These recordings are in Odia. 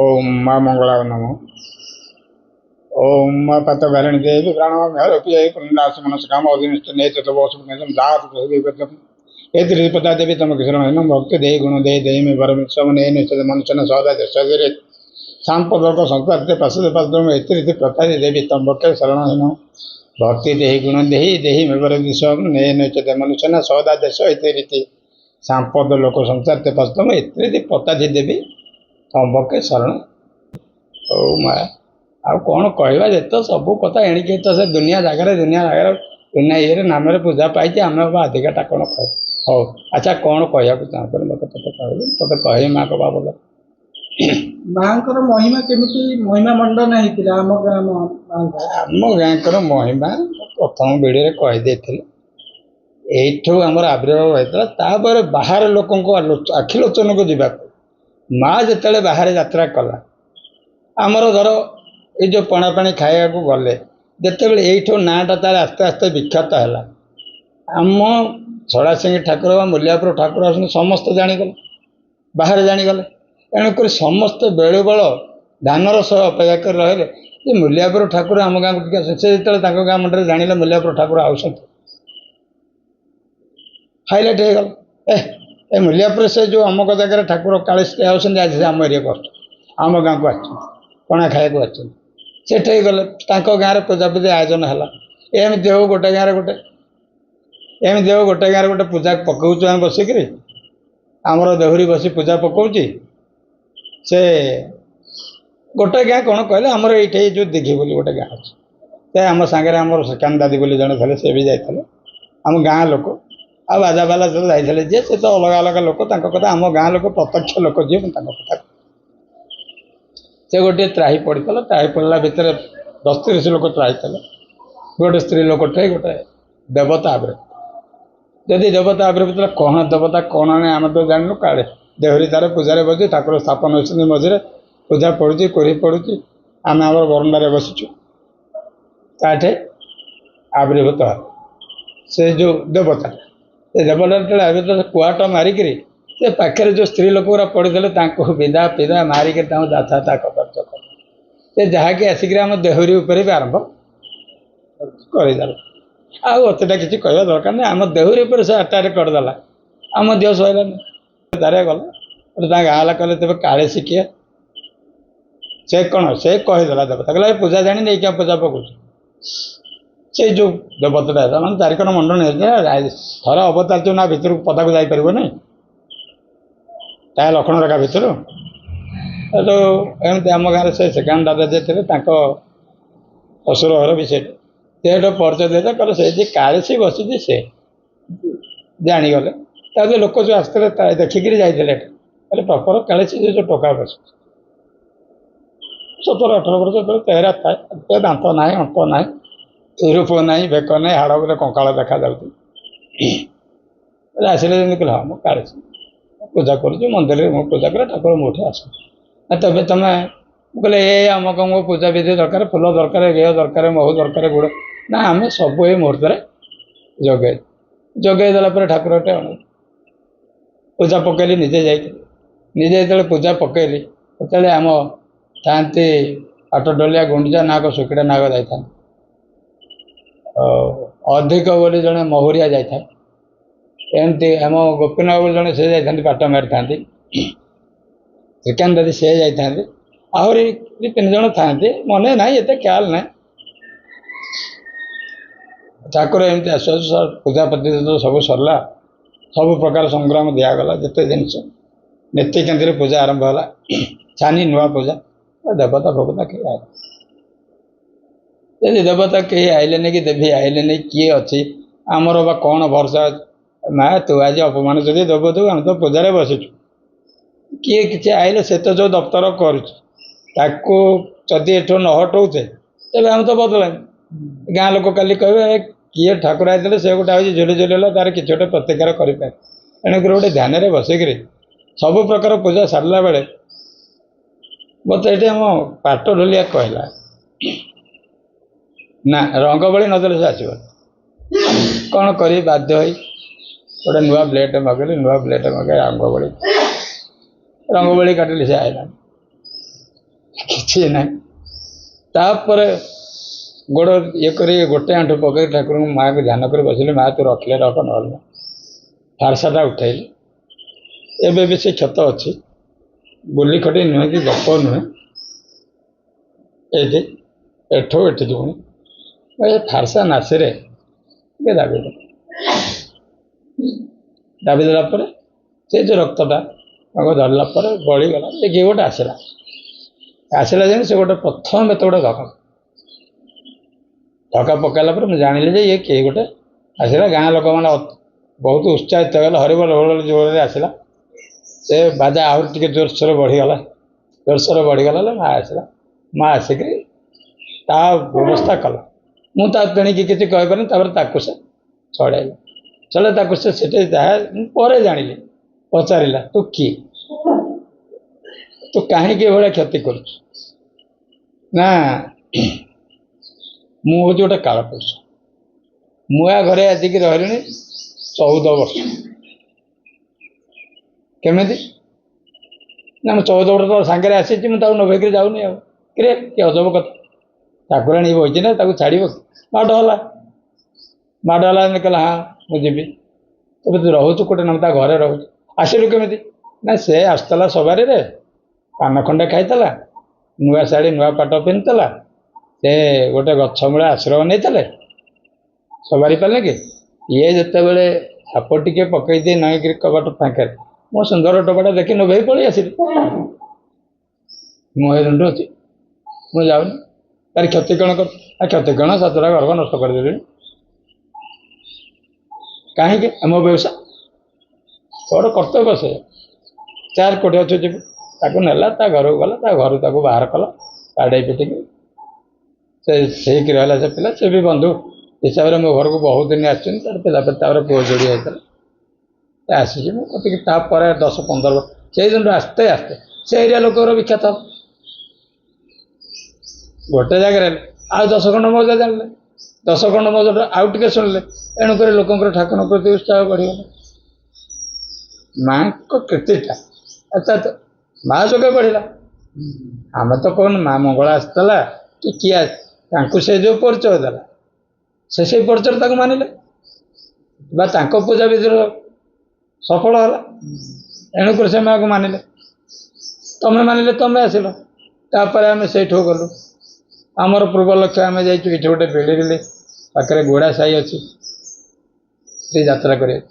ओम माँ मंगला नमो। ओम माँ पतवैलनि देवी प्राणमय पुण्यनाश मनस्काम अधीनस्थ नेत्र वसुम दात पता देवी तम किशरण भक्ति दे गुण दे दे में परम सम ने मनुष्य सौदा शरीर सांपदर्क संक्रांति प्रसिद्ध पद एति प्रता देवी तम भक्त शरण भक्ति देहि गुण देहि देहि में परम सम ने मनुष्य सौदा देश इति सांपद लोक संसार पस्तम एति पता देवी तम भक्त शरण। ओ माया आ कौन कहवा जेत सब कथा एणिके तो से दुनिया जगह दुनिया ये नाम पूजा पाई आम अधिकाटा कौन कह हो। अच्छा कौन कहया चाहते मत ते कह माँ कह बोल माँ महिमा केमिति महिमा मंडन होता आम गाँकर महिमा प्रथम भिडियो कहीदे यू आमर आविर्भाव होता है बाहर लोक आखिलोचन को जावाक माँ जिते बाहर यात्रा कला आमर धर ये जो पणापाणी खाया को गले जिते यू नाटा तार आस्ते आस्ते विख्यात है आम छड़ासिंह ठाकुर मूल्यापुर ठाकुर आस समस्त जाणीगले बाहर जाणीगले तेणुक समस्त बेलू बल धानर सह अपेक्षा कर रहे ये मूल्यापुर ठाकुर आम गाँव को से जो गाँ मंडल जाने मूल्यापुर ठाकुर आउट हाइलाइट हो गला ए मूल्यापुर से जो अमुक जगह ठाकुर काले आज आम एरिया कर आम गाँव को पणा खाया आठे गले गाँव पूजा पूजा आयोजन है एमती हो गोटे गाँव गोटे एमती हो गोटे गाँव गोटे पूजा पकाऊँ आम बसिक आमर देहुरी बसी पूजा पकाऊँ से गोटे गाँ कौन कहले आमर ये जो दिघी बोली गोटे गाँ अच्छे आम सांगे आम श्रीकांत दादी बोली जड़े थे से भी जाते आम गाँ लोक आ बाजा बाला सब जाते जे से तो अलग अलग लोक कथा आम गाँ लोक प्रत्यक्ष लोक जी कथा से गोटे त्राही पड़ता त्राही पड़ला भितर 10-30 लोक त्राही थे गोटे स्त्री लोक गोटे देवता आविर्भाव जदि देवता आविर्भाव कौन देवता कौन आम तो जानू काले देहरी तार पूजा बस ठाकुर स्थापन होती मझे पूजा पड़ुची कोरी पड़ुची आम आम बरंडार बसीचु ताठे आविर्भूत से जो देवता से देवता आविर्भूत कुआट मारिक से पाखे जो स्त्री लोक पड़ते विदा पिदा मारिक जाता कदर्ज कर जहाँकि आसिक आम देहरी उपर भी आरंभ करदेला आतेटा किसी कहवा दरकार नहीं आम देहरी पर से अटाक करदेला आम देह सहलानी दारे गला गाँला कहले तेज काले शिखिए से कौन से कहीदेला देवता कहला पूजा जानी नहीं क्या पूजा पकाऊ से जो देवताटा मैंने 4 खंड मंडन थर अवतार जो ना भितर पदा को जापर नहीं ता लक्षण रेखा भितर तो एमती आम गाँव से श्रीकांत दादा जे थे शशुर घर भी से परिचय देते कल से कालेसी बसी से जाणीगले लोक जो आसते देखिक जाते प्रपर कालेसी जो टोका बस 17-18 वर्ष चेहरा थाए दांत ना अंत ना रूप ना बेक ना हाड़ बोले कंकाल देखा आसिले कहला हाँ मुझे कालेसी पूजा करुँ मंदिर में पूजा कर ठाकुर मुठे आस तबे तुम्हें कहले ये अमुक अमुक पूजा विधि दरकार फुल दरकार घेय दरकार महू दरकार गुड़ ना आम सब ये मुहूर्त जगे देला ठाकुरटे अण पूजा पकईली निजे निजे जो पूजा पकईली से आम था 8 डलिया गुंडीचा नाग सुखीड़ा नाग जाता अधिक बोली जड़े महुरिया जाता एमती आम गोपीनाथ बोली जड़े से जाता पाट मारी था श्रीकांत दादी से जाता आहरी 3 जन था मन ना ये ख्याल ना ठाकुर एमती आस पूजा पद्धति तो सब सरला सब प्रकार संग्राम दिगला जिते जिनस नीतिकांति पूजा आरंभ है छानी नुआ पूजा देवता भगवता कहीं आए देवता कहीं आइले नहीं कि देवी आइले नहीं किए अच्छी आमर बा कौन भरसा माँ तू आज अपमान जदि देव तू आम तो पूजा बसीचु किए कि आइले से तो जो दफ्तर करुदी एठू न हटौचे तेज आम तो बदल गाँ लोक काली कहे किए ठाकुर आते से गोटे आज झुली झुलेला तार कि गोटे प्रतिकार करें तेणुक गोटे ध्यान बसिक सब प्रकार पूजा सारा बेले मत ये आम पाट ढोलिया कहला ना रंग बड़ी नदेले से आसो कौन कर बाध्य हो गोटे नुआ ब्लेड मगेली नुआ ब्लेड मगे रंग बड़ी काटिली से आईला କିଛି ନାହିଁ। ତାପରେ ଗୋଡ଼ ଇଏ କରି ଗୋଟେ ଆଣ୍ଠୁ ପକେଇ ଠାକୁରଙ୍କୁ ମାଆକୁ ଧ୍ୟାନ କରି ବସିଲି, ମା ତୁ ରଖିଲେ ରଖ ନହେଲେ ନାହିଁ। ଫାର୍ସାଟା ଉଠେଇଲି। ଏବେ ବି ସେ କ୍ଷତ ଅଛି, ବୁଲି ଖଟି ନୁହେଁ କି ଗପ ନୁହେଁ, ଏଇଠି ଏଠୁ ଏଠିକି ପୁଣି ଏ ଫାର୍ସା ନାସିରେ ଟିକେ ଦାବିଦେଲି। ଦାବି ଦେଲା ପରେ ସେ ଯେଉଁ ରକ୍ତଟା ତାକୁ ଧରିଲା ପରେ ବଳିଗଲା। ସେ କିଏ ଗୋଟେ ଆସିଲା ଯେମିତି ସେ ଗୋଟେ ପ୍ରଥମ ଏତେ ଗୋଟେ ଧକ୍କା ପକାଇଲା ପରେ ମୁଁ ଜାଣିଲି ଯେ ଇଏ କିଏ ଗୋଟେ ଆସିଲା। ଗାଁ ଲୋକମାନେ ବହୁତ ଉତ୍ସାହିତ ହେଇଗଲା, ହରିବୋଲ ହୋଳ ଜୋରରେ ଆସିଲା। ସେ ବାଜା ଆହୁରି ଟିକେ ଜୋରସୋର ବଢ଼ିଗଲା ମା ଆସିଲା। ମା ଆସିକି ତା ବ୍ୟବସ୍ଥା କଲା। ମୁଁ ତା ତେଣିକି କିଛି କହିପାରିନି। ତାପରେ ତାକୁ ସେ ଛଡ଼େଇଲା। ତାକୁ ସେ ସେଠି ଯାହା ପରେ ଜାଣିଲି, ପଚାରିଲା ତୁ କିଏ, ତୁ କାହିଁକି ଏଭଳିଆ କ୍ଷତି କରୁଛୁ? ନା ମୁଁ ହେଉଛି ଗୋଟେ କାଳପୁରୁଷ। ମୁଁ ଆ ଘରେ ଆସିକି ରହିଲିଣି 14 ବର୍ଷ। କେମିତି ନା ମୁଁ 14 ବର୍ଷ ସାଙ୍ଗରେ ଆସିଛି, ମୁଁ ତାକୁ ନଭେଇକିରି ଯାଉନି। ଆଉ କିରେ କି ଅଜବ କଥା, ଠାକୁରାଣୀ ବହିଛି ନା, ତାକୁ ଛାଡ଼ିବ? ମାଡ଼ ହେଲା ଏମିତି କହିଲା ହଁ ମୁଁ ଯିବି। ତବେ ତୁ ରହୁଛୁ କୋଉଠି? ନା ମୁଁ ତା ଘରେ ରହୁଛି। ଆସିଲୁ କେମିତି? ନା ସେ ଆସିଥିଲା ସବାରିରେ, ପାନ ଖଣ୍ଡେ ଖାଇଥିଲା, ନୂଆ ଶାଢ଼ୀ ନୂଆ ପାଟ ପିନ୍ଧିଥିଲା, ସେ ଗୋଟେ ଗଛ ମୂଳେ ଆଶ୍ରୟ ନେଇଥିଲେ। ସବାରି ପାରିଲେ କି ଇଏ ଯେତେବେଳେ ଛାପ ଟିକେ ପକେଇ ଦେଇ ନଈକିରି କବାଟ ଫାଙ୍କରେ ମୋ ସୁନ୍ଦର ଟୋକାଟା ଦେଖି ନଭେଇ ପଳେଇ ଆସିଲି। ମୁଁ ଏ ଦଣ୍ଡ ଅଛି, ମୁଁ ଯାଉନି। ତାର କ୍ଷତି କ'ଣ କର? କ୍ଷତି କ'ଣ, 7ଟା ଗର୍ଭ ନଷ୍ଟ କରିଦେଲିଣି। କାହିଁକି? ମୋ ବ୍ୟବସାୟ, ତୋର କର୍ତ୍ତବ୍ୟ ସେ। 4 କୋଟି ଅଛି ଯିବୁ। ତାକୁ ନେଲା, ତା ଘରକୁ ଗଲା, ତା ଘରୁ ତାକୁ ବାହାର କଲା ବାଡ଼େଇ ପିଟିକି। ସେ ସେଇକି ରହିଲା ସେ ପିଲା। ସେ ବି ବନ୍ଧୁ ହିସାବରେ ମୋ ଘରକୁ ବହୁତ ଦିନ ଆସିଛନ୍ତି। ତାର ପିଲା ତାପରେ ପୁଅ ଯୋଡ଼ି ହେଇଥିଲା। ଆସିଛି ମୁଁ କତିକି ତାପରେ 10-15 ବର୍ଷ। ସେଇ ଦିନଠୁ ଆସ୍ତେ ଆସ୍ତେ ସେ ଏରିଆ ଲୋକଙ୍କର ବିଖ୍ୟାତ ଗୋଟେ ଜାଗାରେ ହେଲେ ଆଉ 10 ଖଣ୍ଡ ମୌଜା ଜାଣିଲେ, 10 ଖଣ୍ଡ ମୌଜାଟା ଆଉ ଟିକେ ଶୁଣିଲେ, ଏଣୁକରି ଲୋକଙ୍କର ଠାକୁରଙ୍କ ପ୍ରତି ଉତ୍ସାହ ବଢ଼ିଗଲା। ମାଙ୍କ କୀର୍ତ୍ତିଟା ମା ଯୋଗେ ବଢ଼ିଲା। ଆମେ ତ କହୁନୁ ମା ମଙ୍ଗଳା ଆସିଥିଲା କି କିଏ, ତାଙ୍କୁ ସେ ଯେଉଁ ପରିଚୟ ଦେଲା ସେ ସେଇ ପରିଚୟ ତାକୁ ମାନିଲେ, ବା ତାଙ୍କ ପୂଜା ବିଧିର ସଫଳ ହେଲା। ଏଣୁକରି ସେ ମାଆକୁ ମାନିଲେ। ତମେ ମାନିଲେ, ତମେ ଆସିଲ। ତାପରେ ଆମେ ସେଇଠୁ ଗଲୁ। ଆମର ପୂର୍ବ ଲକ୍ଷ୍ୟ ଆମେ ଯାଇଛୁ ଏଠି ଗୋଟେ ବେଳିରିଲି ପାଖରେ ଘୋଡ଼ା ସାହି ଅଛି, ସେଠି ଯାତ୍ରା କରିବାକୁ।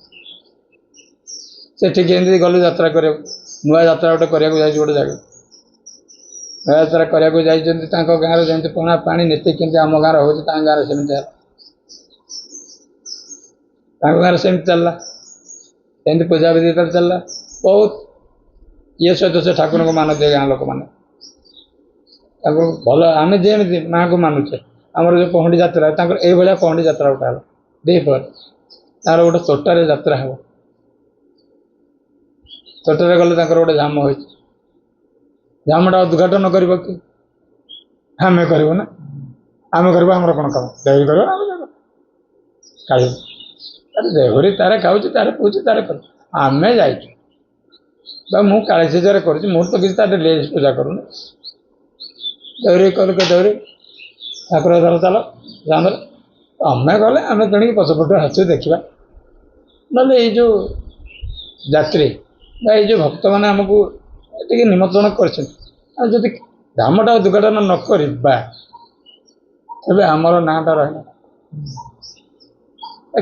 ସେଠିକି ଏମିତି ଗଲୁ ଯାତ୍ରା କରିବାକୁ। ନୂଆ ଯାତ୍ରା ଗୋଟେ କରିବାକୁ ଯାଇଛୁ ଗୋଟେ ଜାଗା। ନୂଆ ଯାତ୍ରା କରିବାକୁ ଯାଇଛନ୍ତି। ତାଙ୍କ ଗାଁରେ ଯେମିତି ପଣା ପାଣି ନୀତି କେମିତି ଆମ ଗାଁରେ ହେଉଛି, ତାଙ୍କ ଗାଁରେ ସେମିତି ହେଲା। ତାଙ୍କ ଗାଁରେ ସେମିତି ଚାଲିଲା, ସେମିତି ପୂଜାବିଧି ଚାଲିଲା। ବହୁତ ଇଏ ସହିତ ସେ ଠାକୁରଙ୍କୁ ମାନନ୍ତି ଗାଁ ଲୋକମାନେ। ତାଙ୍କୁ ଭଲ, ଆମେ ଯେମିତି ମାଆଙ୍କୁ ମାନୁଛେ। ଆମର ଯେଉଁ ପହଣ୍ଡି ଯାତ୍ରା, ତାଙ୍କର ଏଇଭଳିଆ ପହଣ୍ଡି ଯାତ୍ରା ଗୋଟେ ହେଲା। ଦ୍ୱିପହରେ ତାଙ୍କର ଗୋଟେ ତୋଟାରେ ଯାତ୍ରା ହେବ। ତୋଟାରେ ଗଲେ ତାଙ୍କର ଗୋଟେ ଝାମ ହୋଇଛି। ଝାମଟା ଉଦ୍ଘାଟନ କରିବ କି? ଆମେ କରିବୁ ନା। ଆମେ କରିବୁ, ଆମର କ'ଣ କାମ? ଦେହୁରୀ କରିବ ନା ଆମେ ଖାଇବୁ? ଦେହୁରୀ ତାର ଖାଉଛି, ତାର ପିଉଛି, ତାର କରୁଛି। ଆମେ ଯାଇଛୁ ବା ମୁଁ କାଳିଶୀରେ କରୁଛି, ମୁଁ ତ କିଛି ତାର ଲେଜ ପୂଜା କରୁନି। ଦେହୁରୀ କରୁ କେ ଦେହୁରୀ ଠାକୁର ଧର ଚାଲ ଯାଆନ୍ତରେ ଆମେ ଗଲେ ଆମେ ତେଣିକି ପଛପଟୁ ଆସୁ ଦେଖିବା। ନହେଲେ ଏଇ ଯେଉଁ ଯାତ୍ରୀ ବା ଏଇ ଯେଉଁ ଭକ୍ତମାନେ ଆମକୁ ଟିକେ ନିମନ୍ତ୍ରଣ କରିଛନ୍ତି, ଆଉ ଯଦି ଧାମଟା ଉଦ୍ଘାଟନ ନ କରିବା ତେବେ ଆମର ନାଁଟା ରହିଲା।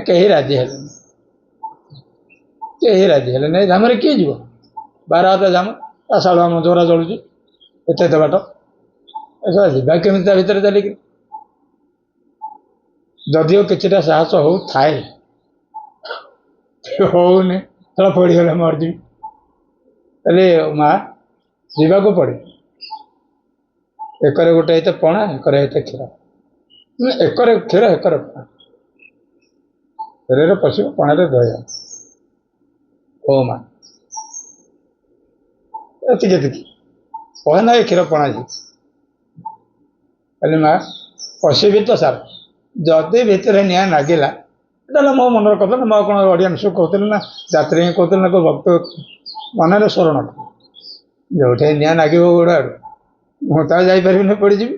କେହି ରାଜି ହେଲେନି, କେହି ରାଜି ହେଲେନି। ଏ ଧାମରେ କିଏ ଯିବ? 12 ହାତ ଧାମ, ତା ଶାଳୁଆ ମଞ୍ଜରା ଜଳୁଛି ଏତେ ବାଟ। ଏସବୁ ଯିବା କେମିତି ତା ଭିତରେ ଚାଲିକି? ଯଦିଓ କିଛିଟା ସାହସ ହଉଥାଏ, ହଉନି, ତାହେଲେ ପଡ଼ିଗଲେ ମରିଯିବି। ତାହେଲେ ମା ଯିବାକୁ ପଡ଼ିବ। ଏକରେ ଗୋଟେ ହେଇତେ ପଣା, ଏକରେ ହେଇତେ କ୍ଷୀର। ଏକରେ କ୍ଷୀର, ଏକରେ ପଣା। କ୍ଷୀରରେ ପଶିବ, ପଣାରେ ଧୋଇବ। ଓ ମା ଏତିକି କହେ ନା, ଏ କ୍ଷୀର ପଣା ହେଇଛି। କହିଲି ମା ପଶିବି ତ ସାର୍, ଯଦି ଭିତରେ ନିଆଁ ଲାଗିଲା ତାହେଲେ ମୋ ମନର କଥା ନା। ମୁଁ ଆଉ କ'ଣ ଅଡ଼ିଏନ୍ସକୁ କହୁଥିଲି ନା ଯାତ୍ରୀ ହିଁ କହୁଥିଲି ନା କୋଉ ଭକ୍ତ ମନରେ ସ୍ମରଣ। ଯେଉଁଠି ନିଆଁ ଲାଗିବ ଗୋଡ଼ ଆଡ଼ୁ ମୁଁ ତ ଆଉ ଯାଇପାରିବିନି ପଡ଼ିଯିବି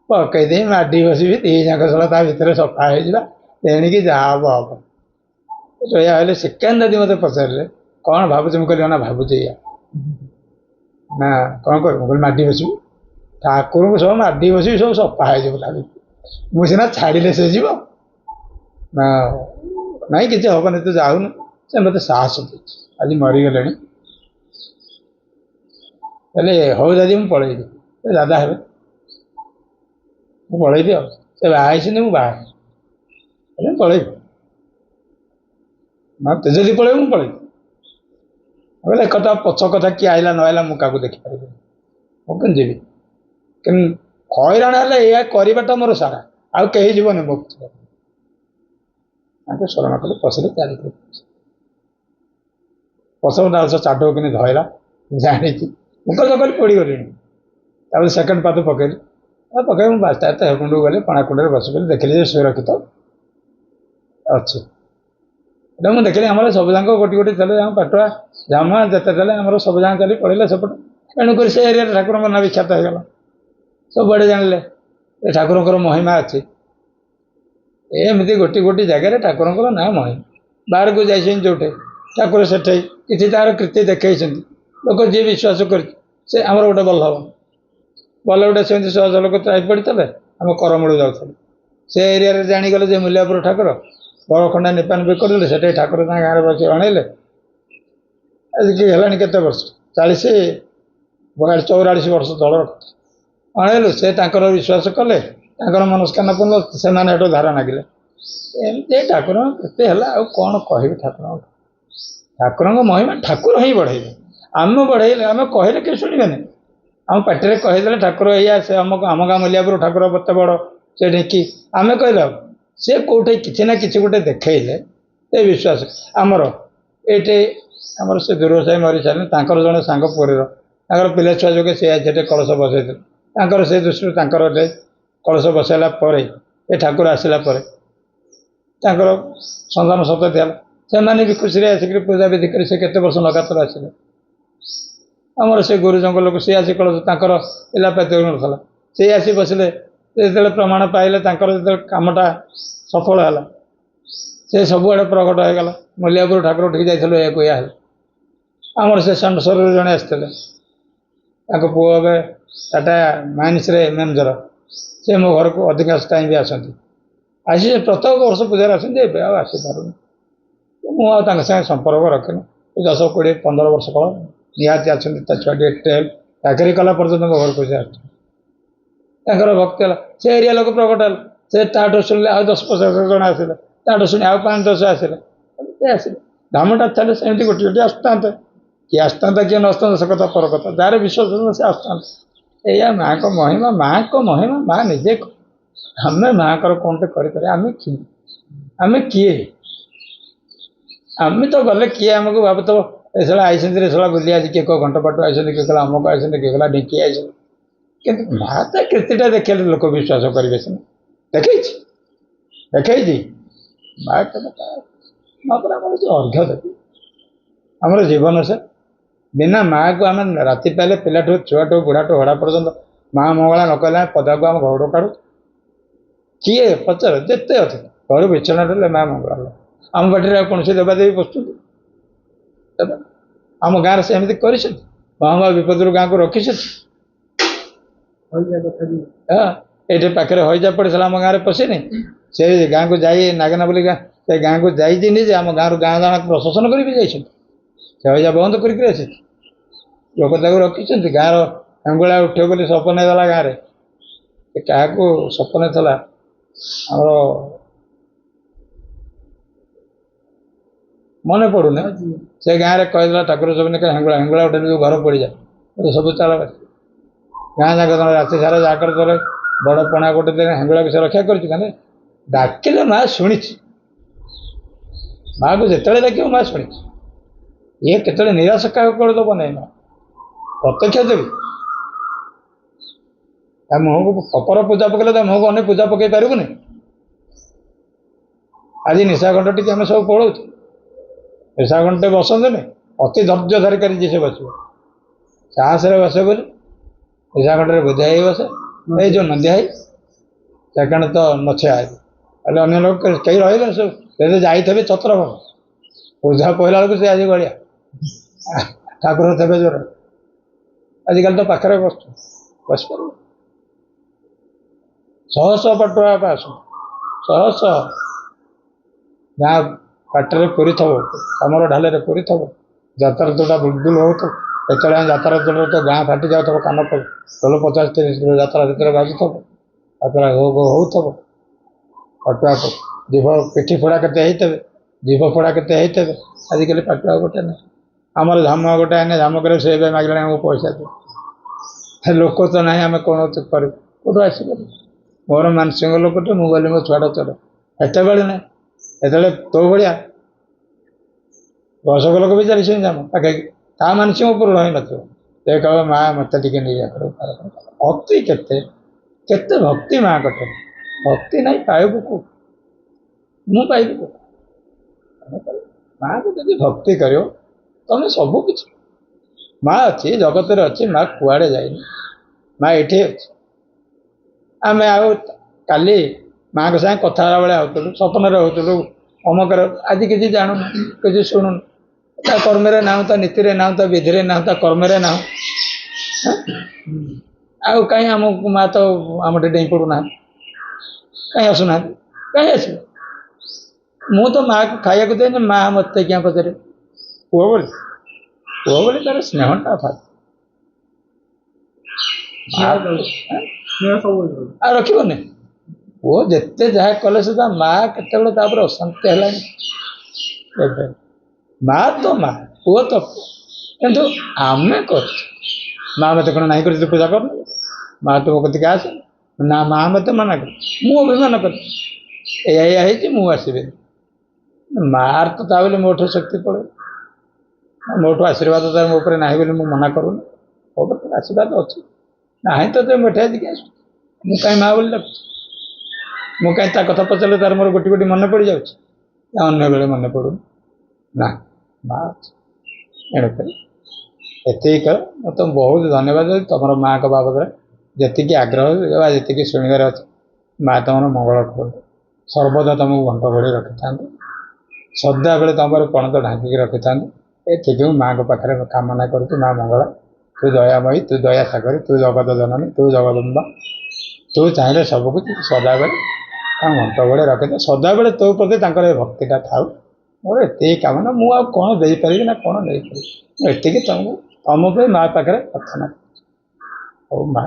ପକେଇଦେଇ ମାଡ଼ି ବସିବି ଦୁଇ ଯାକ ସଳ ତା ଭିତରେ ସଫା ହେଇଯିବା ତେଣିକି ଯାହା ହବ ହବ। ଏଇଆ ହେଲେ ସେକେଣ୍ଡ ଯଦି ମୋତେ ପଚାରିଲେ କ'ଣ ଭାବୁଛି ମୁଁ କହିଲି ନା ଭାବୁଛି ଏଇଆ ନା କ'ଣ କରିବି ମୁଁ କହିଲି ମାଡ଼ି ବସିବି ଠାକୁରଙ୍କୁ ସବୁ ମାଡ଼ି ବସିବି ସବୁ ସଫା ହେଇଯିବ ତା ଭିତରେ ମୁଁ ସିନା ଛାଡ଼ିଲେ ସେ ଯିବ ନା ନାଇଁ କିଛି ହବନି ତୁ ଯାଉନୁ ସେ ମୋତେ ସାହସ ଦେଇଛି ଆଜି ମରିଗଲେଣି ହେଲେ ହଉ ଯଦି ମୁଁ ପଳେଇବି ଏ ଦାଦା ହେବେ ମୁଁ ପଳେଇବି ଆଉ ସେ ବାହା ହେଇଛନ୍ତି ମୁଁ ବାହା ହେଲେ ମୁଁ ପଳେଇବି ନା ତୁ ଯଦି ପଳେଇବୁ ମୁଁ ପଳେଇବି କହିଲେ ଏକଥା ପଛ କଥା କିଏ ଆଇଲା ନ ଆଇଲା ମୁଁ କାହାକୁ ଦେଖିପାରିବିନି ମୁଁ କେମିତି ଯିବି କିନ୍ତୁ ହଇରାଣ ହେଲେ ଏଇଆ କରିବାଟା ମୋର ସାରା ଆଉ କେହି ଯିବନି ମୋ ତାଙ୍କୁ ଶରଣ କଲେ ପଶିଲେ ଚାଲିଥିଲେ ପଶମ ଡାଳସ ଚାଟକୁ କିନି ଧଇଲା ଜାଣିଛି ମୁଁ କହିଲି ପଡ଼ିଗଲିଣି ତାପରେ ସେକେଣ୍ଡ ପାତ ପକେଇଲି ପକେଇ ମୁଁ ବାସ୍ତା ଏତେ ହେକୁଣ୍ଡକୁ ଗଲି ପଣାକୁଣ୍ଡରେ ବସିପିଲି ଦେଖିଲି ଯେ ସୁରକ୍ଷିତ ଅଛି ଏଇଟା ମୁଁ ଦେଖିଲି ଆମର ସବୁ ଯାକ ଗୋଟି ଗୋଟି ଥିଲେ ଆମ ପାଟୁଆ ଜାମା ଯେତେ ଥିଲେ ଆମର ସବୁ ଯାକ ଚାଲି ପଳେଇଲେ ସେପଟେ ତେଣୁକରି ସେ ଏରିଆରେ ଠାକୁରଙ୍କ ନାଁ ବିଖ୍ୟାତ ହେଇଗଲା ସବୁଆଡ଼େ ଜାଣିଲେ ଏ ଠାକୁରଙ୍କର ମହିମା ଅଛି ଏମିତି ଗୋଟି ଗୋଟି ଜାଗାରେ ଠାକୁରଙ୍କର ନାଁ ମହିମା ବାହାରକୁ ଯାଇଛନ୍ତି ଯୋଉଠି ଠାକୁର ସେଠେଇ କିଛି ତାର କୀର୍ତ୍ତି ଦେଖେଇଛନ୍ତି ଲୋକ ଯିଏ ବିଶ୍ୱାସ କରିଛି ସେ ଆମର ଗୋଟେ ବଲ୍ଲଭ ଗୋଟେ ସେମିତି ସହଜ ଲୋକ ତ୍ରାହି ପଡ଼ିଥିଲେ ଆମେ କରମୂଳ ଯାଉଥିଲେ ସେ ଏରିଆରେ ଜାଣିଗଲେ ଯେ ମୂଲ୍ୟାପୁର ଠାକୁର ବରଖଣ୍ଡା ନିପାନ ବି କରିଦେଲେ ସେଠି ଠାକୁର ତାଙ୍କ ଗାଁରେ ବସି ଅଣେଇଲେ ଆଜିକି ହେଲାଣି କେତେ ବର୍ଷ 44 ବର୍ଷ ତଳର କଥା ଅଣେଇଲୁ ସେ ତାଙ୍କର ବିଶ୍ୱାସ କଲେ ତାଙ୍କର ମନସ୍କାମନା ପୂର୍ଣ୍ଣ ସେମାନେ ଏଠୁ ଧାରା ନାଗିଲେ ଏମିତି ଠାକୁରଙ୍କ କେତେ ହେଲା ଆଉ କ'ଣ କହିବି ଠାକୁରଙ୍କ ମହିମା ଠାକୁର ହିଁ ବଢ଼େଇବେ ଆମେ ବଢ଼େଇଲେ ଆମେ କହିଲେ କେହି ଶୁଣିବେନି ଆମ ପାଟିରେ କହିଦେଲେ ଠାକୁର ଏଇଆ ସେ ଆମ ଗାଁ ମୂଲ୍ୟାପୁର ଠାକୁର କେତେ ବଡ଼ ସେ ଢିଙ୍କି ଆମେ କହିଲେ ଆଉ ସେ କେଉଁଠି କିଛି ନା କିଛି ଗୋଟେ ଦେଖେଇଲେ ଏ ବିଶ୍ୱାସ ଆମର ଏଇଠି ଆମର ସେ ଦୂର ସାହି ମରିସାରିଲେ ତାଙ୍କର ଜଣେ ସାଙ୍ଗ ପୁରୀର ତାଙ୍କର ପିଲା ଛୁଆ ଯୋଗେ ସେ ସେଠି କଳସ ବସେଇଥିଲେ ତାଙ୍କର ସେ ଦୃଷ୍ଟିରୁ ତାଙ୍କର କଳସ ବସାଇଲା ପରେ ଏ ଠାକୁର ଆସିଲା ପରେ ତାଙ୍କର ସନ୍ତାନ ସନ୍ତତି ହେଲା ସେମାନେ ବି ଖୁସିରେ ଆସିକରି ପୂଜା ବିଧି କରି ସେ କେତେ ବର୍ଷ ଲଗାତାର ଆସିଲେ ଆମର ସେ ଗୁରୁଜଙ୍କ ଲୋକ ସେ ଆସି କଳସ ତାଙ୍କର ପିଲାପାତି ନଥିଲା ସେ ଆସି ବସିଲେ ଯେତେବେଳେ ପ୍ରମାଣ ପାଇଲେ ତାଙ୍କର ଯେତେବେଳେ କାମଟା ସଫଳ ହେଲା ସେ ସବୁଆଡ଼େ ପ୍ରକଟ ହେଇଗଲା ମୂଲ୍ୟାପୁର ଠାକୁର ଠିକ୍ ଯାଇଥିଲୁ ଏହାକୁ ଏଇଆ ହେଲା ଆମର ସେ ଷଣ୍ଢଶ୍ୱରରୁ ଜଣେ ଆସିଥିଲେ ତାଙ୍କ ପୁଅ ଏବେ ଟାଟା ମାଇନ୍ସରେ ମ୍ୟାନେଜର ସେ ମୋ ଘରକୁ ଅଧିକାଂଶ ଟାଇମ୍ ବି ଆସନ୍ତି ଆସି ପ୍ରତ୍ୟେକ ବର୍ଷ ପୂଜାରେ ଆସନ୍ତି ଏବେ ଆଉ ଆସିପାରୁନି ମୁଁ ଆଉ ତାଙ୍କ ସାଙ୍ଗେ ସମ୍ପର୍କ ରଖିନି 10, 20, 15 ବର୍ଷ କାଳ ନିହାତି ଅଛନ୍ତି ତା ଛୁଆଟି ଚାକିରି କଲା ପର୍ଯ୍ୟନ୍ତ ମୋ ଘରକୁ ସେ ଆସୁଛନ୍ତି ତାଙ୍କର ଭକ୍ତି ହେଲା ସେ ଏରିଆ ଲୋକ ପ୍ରକଟ ହେଲା ସେ ତାଠୁ ଶୁଣିଲେ ଆଉ 10-15 ଜଣ ଆସିଲେ ତାଠୁ ଶୁଣି ଆଉ 5-10 ଆସିଲେ ଏମିତି ଆସିଲେ ଧାମଟା ଥିଲେ ସେମିତି ଗୋଟି ଗୋଟି ଆସୁଥାନ୍ତେ କିଏ ଆସିଥାନ୍ତା କିଏ ନଆସିଥାନ୍ତା ସେ କଥା ପର କଥା ଯାହାର ବିଶ୍ୱାସ ସେ ଆସୁଥାନ୍ତା ଏଇଆ ମାଆଙ୍କ ମହିମା ମା ନିଜେ ଆମେ ମାଆଙ୍କର କ'ଣଟେ କରିପାରିବା ଆମେ କିଏ ଆମେ ତ ଗଲେ କିଏ ଆମକୁ ଭାବୁଥିବ ଏସଲା ଆଇଛନ୍ତି ଏସଲା ବୁଲି ଆଜି କିଏ କେଉଁ ଘଣ୍ଟପାଟୁ ଆଇଛନ୍ତି କିଏ କହିଲା ଅମକ ଆଇଛନ୍ତି କିଏ କହିଲା ଢିଙ୍କି ଆଇଛନ୍ତି କିନ୍ତୁ ମା ତା କୀର୍ତ୍ତିଟା ଦେଖିଲେ ଲୋକ ବିଶ୍ୱାସ କରିବେ ସିନା ଦେଖେଇଛି ମା ପରେ ଆମର ଯେଉଁ ଅର୍ଘ୍ୟ ଦେବି ଆମର ଜୀବନ ସେ ବିନା ମାଆକୁ ଆମେ ରାତି ପାଇଲେ ପିଲାଠୁ ଛୁଆଠୁ ବୁଢ଼ାଠୁ ହଡ଼ା ପର୍ଯ୍ୟନ୍ତ ମା ମଙ୍ଗଳା ନ କହିଲେ ପଦାକୁ ଆମ ଘରଠୁ କାଢ଼ୁ କିଏ ପଚାର ଯେତେ ଅଛି ଘରୁ ବିଛଣା ଦେଲେ ମା ମଙ୍ଗଳା ଆମ ପାଟିରେ ଆଉ କୌଣସି ଦେବାଦେବୀ ବସୁଛନ୍ତି ଆମ ଗାଁରେ ସେ ଏମିତି କରିଛନ୍ତି ମହାମା ବିପଦରୁ ଗାଁକୁ ରଖିଛନ୍ତି ଏଇଠି ପାଖରେ ହଇଜା ପଡ଼ିଥିଲା ଆମ ଗାଁରେ ପଶିନି ସେ ଗାଁକୁ ଯାଇ ନାଗନା ବୋଲି ସେ ଗାଁକୁ ଯାଇଛିନି ଯେ ଆମ ଗାଁରୁ ଗାଁ ଗାଁ ପ୍ରଶାସନ କରିକି ଯାଇଛନ୍ତି ସେ ହଇଜା ବନ୍ଦ କରିକି ଆସିଛି ଲୋକ ତାକୁ ରଖିଛନ୍ତି ଗାଁର ହେଙ୍ଗୁଳା ଉଠିବ ବୋଲି ସପନ ହେଇଗଲା ଗାଁରେ ସେ କାହାକୁ ସପନ ଥିଲା ଆମର ମନେ ପଡ଼ୁନି ସେ ଗାଁରେ କହିଦେଲା ଠାକୁର ସବୁ ହେଙ୍ଗୁଳା ଉଠେଇ ଯେଉଁ ଘର ପଡ଼ିଯାଏ ସବୁ ଚାଲ ଗାଁ ଯାକ ରାତି ସାରା ଜାଗର କଲେ ବଡ଼ ପଣା ଗୋଟେ ଦିନ ହେଙ୍ଗୁଳାକୁ ସେ ରକ୍ଷା କରିଛି ମାନେ ଡାକିଲେ ମା ଶୁଣିଛି ମାଆକୁ ଯେତେବେଳେ ଡାକିବ ମା ଶୁଣିଛି ଇଏ କେତେବେଳେ ନିରାଶ କାହାକୁ କରିଦେବ ନାହିଁ ମା ପ୍ରତ୍ୟକ୍ଷ ଦେବି ତା ମୁହଁକୁ ଅପର ପୂଜା ପକେଇଲେ ତା ମୁହଁକୁ ଅନେକ ପୂଜା ପକେଇ ପାରିବୁନି ଆଜି ନିଶା ଘଣ୍ଟ ଟିକେ ଆମେ ସବୁ ପଳଉଛୁ ନିଶା ଘଣ୍ଟେ ବସନ୍ତୁନି ଅତି ଧୈର୍ଯ୍ୟ ଧରିକାରି ଯିଏ ସେ ବସିବ ସାହସରେ ବସେ ବୋଲି ବିଶାଖାପାଟଣାରେ ବୁଝା ହେଇ ବସେ ଏଇ ଯେଉଁ ନଦିଆ ହେଇ ସେକେଣ୍ଡ ତ ନଛିଆ ହେଲେ ଅନ୍ୟ ଲୋକ କେହି ରହିଲେ ସବୁ ଯଦି ଯାଇଥିବେ ଚତ୍ର ଭଲ ପୂଜା ପହିଲା ବେଳକୁ ସେ ଆଜି ଗଳିଆ ଠାକୁର ଥେବେ ଜୋର ଆଜିକାଲି ତ ପାଖରେ ବସୁଛୁ ବସିପାରିବୁ ଶହ ଶହ ପାଟୁଆ ଆସୁ ଶହ ଶହ ଗାଁ ପାଟରେ ପୁରିଥବ ଆମର ଢାଲେରେ ପୁରିଥବ ଯାତ୍ରା ଯୋଉଟା ବୁଲବୁଲ ହେଉଥିବ ଯେତେବେଳେ ଆମେ ଯାତ୍ରା ଯେତେବେଳେ ତ ଗାଁ ଫାଟି ଯାଉଥିବ କାନ ଷୋହଳ 50-30 କିଲୋ ଯାତ୍ରା ଯେତେବେଳେ ବାଜୁଥିବ ଯାତ୍ରା ଘୋ ଘୋ ହେଉଥିବ ପାଟୁଆ ଜିଭ ପିଠି ଫୋଡ଼ା କେତେ ହେଇଥିବେ ଜିଭ ଫୋଡ଼ା କେତେ ହେଇଥିବେ ଆଜିକାଲି ପାଟୁଆ ଗୋଟେ ନାହିଁ ଆମର ଧାମ ଗୋଟେ ଆଇନେ ଧାମ କରିବ ସେ ଏବେ ମାଗିଲାଣି ଆମକୁ ପଇସା ଦିଅ ଲୋକ ତ ନାହିଁ ଆମେ କ'ଣ କରିବୁ କେଉଁଠୁ ଆସିପାରିବୁ ମୋର ମାନସିକ ଲୋକଟେ ମୁଁ ଗଲି ମୋ ଛୁଆଟା ଚଢ଼ ଏତେବେଳେ ନାହିଁ ଯେତେବେଳେ ତୋ ଭଳିଆ ବର୍ଷକ ଲୋକ ବି ଚାଲିଛନ୍ତି ଆମ ପାଖେ ତା ମାନସିକ ପୂରଣ ହେଇନଥିବ ସେ କହିବ ମା ମୋତେ ଟିକେ ନେଇଯା ଭକ୍ତି କେତେ କେତେ ଭକ୍ତି ମା କଟେ ଭକ୍ତି ନାହିଁ ପାଇବୁ କୁ ମୁଁ ପାଇବି ମାଆକୁ ଯଦି ଭକ୍ତି କରିବ ତମେ ସବୁ କିଛି ମା ଅଛି ଜଗତରେ ଅଛି ମା କୁଆଡ଼େ ଯାଇନି ମା ଏଠି ଅଛି ଆମେ ଆଉ କାଲି ମାଆଙ୍କ ସାଙ୍ଗେ କଥା ହେଲା ବେଳେ ହେଉଥିଲୁ ସ୍ୱପ୍ନରେ ହେଉଥିଲୁ ଅମକର ଆଜି କିଛି ଜାଣୁନୁ କିଛି ଶୁଣୁନୁ ତା କର୍ମରେ ନାହୁଁ ତା ନୀତିରେ ନାହୁଁ ତା ବିଧିରେ ନାହୁଁ ତା କର୍ମରେ ନାହୁଁ ଆଉ କାହିଁ ଆମ ମା ତ ଆମଠି ଡେଇଁ ପଡ଼ୁନାହାନ୍ତି କାହିଁ ଆସୁନାହାନ୍ତି କାହିଁ ଆସିବେ ମୁଁ ତ ମାଆକୁ ଖାଇବାକୁ ଦେଇନି ମା ମୋତେ କିଆଁ ପଚାରେ ପୁଅ ବୋଲି ତାର ସ୍ନେହଟା ଥାଏ ଆଉ ରଖିବନି ପୁଅ ଯେତେ ଯାହା କଲେ ସୁଦ୍ଧା ମା କେତେବେଳେ ତାପରେ ଅଶାନ୍ତି ହେଲାଣି ଏବେ ମା ତ ମା ପୁଅ ତ ପୁଅ କିନ୍ତୁ ଆମେ କରୁଛୁ ମା ମୋତେ କ'ଣ ନାହିଁ କରିଛି ପୂଜା କରୁନୁ ମା ତୁମ କତିକି ଆସେ ନା ମା ମୋତେ ମନା କରେ ମୁଁ ଅଭିମାନ କରେ ଏଇଆ ହେଇଛି ମୁଁ ଆସିବିନି ମାର ତ ତା ବୋଲି ମୋଠୁ ଶକ୍ତି ପଳେଇବ ମୋଠୁ ଆଶୀର୍ବାଦ ତାର ମୋ ଉପରେ ନାହିଁ ବୋଲି ମୁଁ ମନା କରୁନି ମୋ ଉପରେ ଆଶୀର୍ବାଦ ଅଛି ନାହିଁ ତ ମୋଠେ ଆଜିକି ଆସୁଛି ମୁଁ କାହିଁ ମା ବୋଲି ଡାକୁଛି ମୁଁ କାହିଁ ତା କଥା ପଚାରିଲେ ତାର ମୋର ଗୋଟି ଗୋଟି ମନେ ପଡ଼ିଯାଉଛି ଅନ୍ୟ ବେଳେ ମନେ ପଡ଼ୁନି ନା ମା ଅଛି ଏଣୁକରି ଏତିକି କର ମୁଁ ତ ବହୁତ ଧନ୍ୟବାଦ ଦେଉଛି ତୁମର ମାଆଙ୍କ ବାବଦରେ ଯେତିକି ଆଗ୍ରହ ବା ଯେତିକି ଶୁଣିବାର ଅଛି ମା ତୁମର ମଙ୍ଗଳ କରନ୍ତୁ ସର୍ବଦା ତୁମକୁ ଘଣ୍ଟ ଘୋଡ଼େଇ ରଖିଥାନ୍ତି ସଦାବେଳେ ତୁମର ପଣତ ଢାଙ୍କିକି ରଖିଥାନ୍ତି ଏଥିପାଇଁ ମୁଁ ମାଆଙ୍କ ପାଖରେ କାମନା କରୁଛି ମା ମଙ୍ଗଳ ତୁ ଦୟାମୟୀ ତୁ ଦୟା ସାଗରୀ ତୁ ଜଗତ ଜନନୀ ତୁ ଜଗଦମ୍ବା ତୁ ଚାହିଁଲେ ସବୁକିଛି ସଦାବେଳେ ତାଙ୍କ ଘଣ୍ଟ ଘୋଡ଼େଇ ରଖିଥାଏ ସଦାବେଳେ ତୋ ପ୍ରତି ତାଙ୍କର ଏ ଭକ୍ତିଟା ଥାଉ ମୋର ଏତିକି କାମନା ମୁଁ ଆଉ କ'ଣ ଦେଇପାରିବି ନା କ'ଣ ନେଇପାରିବି ମୁଁ ଏତିକି ତମ ପାଇଁ ମା ପାଖରେ ପ୍ରାର୍ଥନା କରୁଛି ହଉ ମା